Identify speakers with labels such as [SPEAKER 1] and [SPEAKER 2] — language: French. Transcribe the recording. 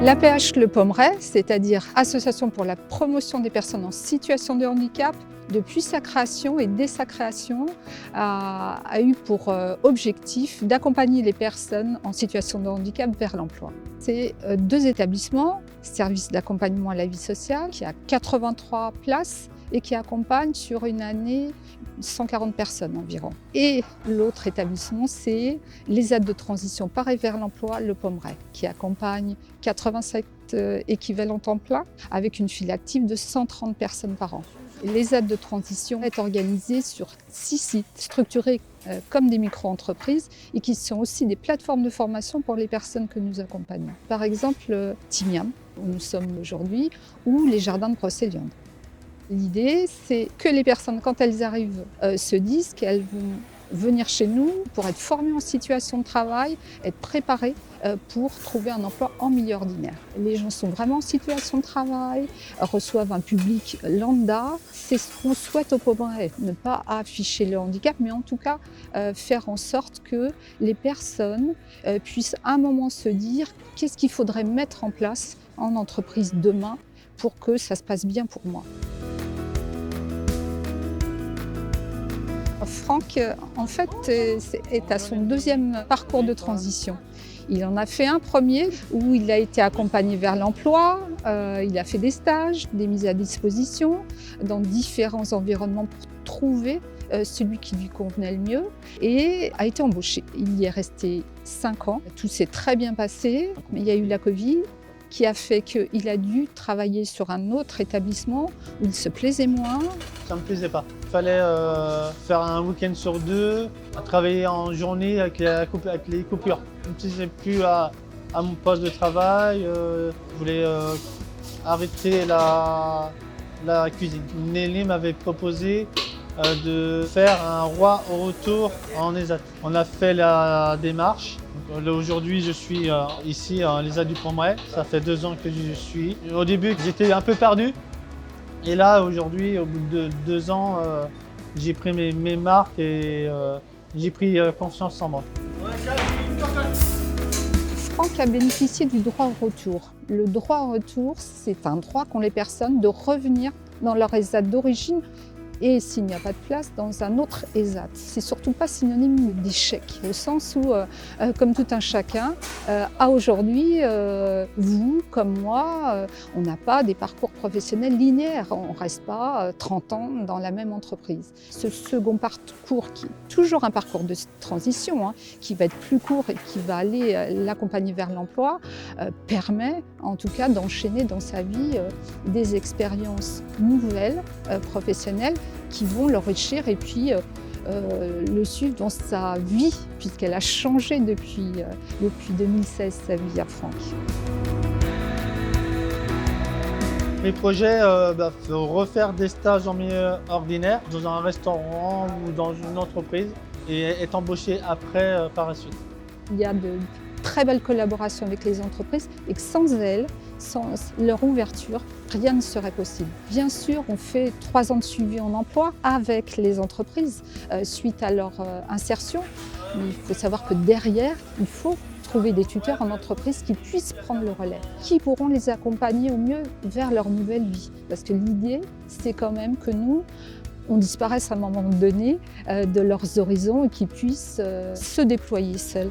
[SPEAKER 1] L'APH Le Pommeraye, c'est-à-dire Association pour la promotion des personnes en situation de handicap, depuis sa création et dès sa création, a eu pour objectif d'accompagner les personnes en situation de handicap vers l'emploi. C'est deux établissements, service d'accompagnement à la vie sociale, qui a 83 places et qui accompagne sur une année 140 personnes environ. Et l'autre établissement, c'est l'ESAT de transition par et vers l'emploi, Le Pommeraye, qui accompagne 87 équivalents temps plein avec une file active de 130 personnes par an. L'ESAT de transition est organisé sur 6 sites structurés comme des micro-entreprises et qui sont aussi des plateformes de formation pour les personnes que nous accompagnons. Par exemple, Timiam, où nous sommes aujourd'hui, ou les jardins de Brocéliande. L'idée, c'est que les personnes, quand elles arrivent, se disent qu'elles vont venir chez nous pour être formées en situation de travail, être préparées pour trouver un emploi en milieu ordinaire. Les gens sont vraiment en situation de travail, reçoivent un public lambda. C'est ce qu'on souhaite au Pommeraye, ne pas afficher le handicap, mais en tout cas faire en sorte que les personnes puissent à un moment se dire qu'est-ce qu'il faudrait mettre en place en entreprise demain pour que ça se passe bien pour moi. Franck, en fait, est à son deuxième parcours de transition. Il en a fait un premier où il a été accompagné vers l'emploi, il a fait des stages, des mises à disposition dans différents environnements pour trouver celui qui lui convenait le mieux et a été embauché. Il y est resté 5 ans, tout s'est très bien passé, mais il y a eu la Covid qui a fait qu'il a dû travailler sur un autre établissement où il se plaisait moins.
[SPEAKER 2] Ça ne me plaisait pas. Il fallait faire un week-end sur 2, travailler en journée avec les coupures. Je ne me plaisais plus à mon poste de travail. Je voulais arrêter la cuisine. Nelly m'avait proposé de faire un roi au retour en ESAT. On a fait la démarche. Aujourd'hui, je suis ici à l'ESAT du Pommeraye. Ça fait 2 ans que je suis. Au début, j'étais un peu perdu. Et là, aujourd'hui, au bout de 2 ans, j'ai pris mes marques et j'ai pris confiance en moi.
[SPEAKER 1] Franck a bénéficié du droit au retour. Le droit au retour, c'est un droit qu'ont les personnes de revenir dans leur ESAT d'origine et s'il n'y a pas de place, dans un autre ESAT. C'est surtout pas synonyme d'échec, au sens où, comme tout un chacun, à aujourd'hui, vous, comme moi, on n'a pas des parcours professionnels linéaires. On ne reste pas 30 ans dans la même entreprise. Ce second parcours, qui est toujours un parcours de transition, qui va être plus court et qui va aller l'accompagner vers l'emploi, permet en tout cas d'enchaîner dans sa vie des expériences nouvelles, professionnelles, qui vont l'enrichir et puis le suivre dans sa vie, puisqu'elle a changé depuis 2016 sa vie à Franck.
[SPEAKER 2] Mes projets, refaire des stages en milieu ordinaire, dans un restaurant ou dans une entreprise et être embauché après par la suite.
[SPEAKER 1] Il y a de très belles collaborations avec les entreprises et que sans elles, sans leur ouverture, rien ne serait possible. Bien sûr, on fait 3 ans de suivi en emploi avec les entreprises suite à leur insertion. Mais il faut savoir que derrière, il faut trouver des tuteurs en entreprise qui puissent prendre le relais, qui pourront les accompagner au mieux vers leur nouvelle vie. Parce que l'idée, c'est quand même que nous, on disparaisse à un moment donné de leurs horizons et qu'ils puissent se déployer seuls.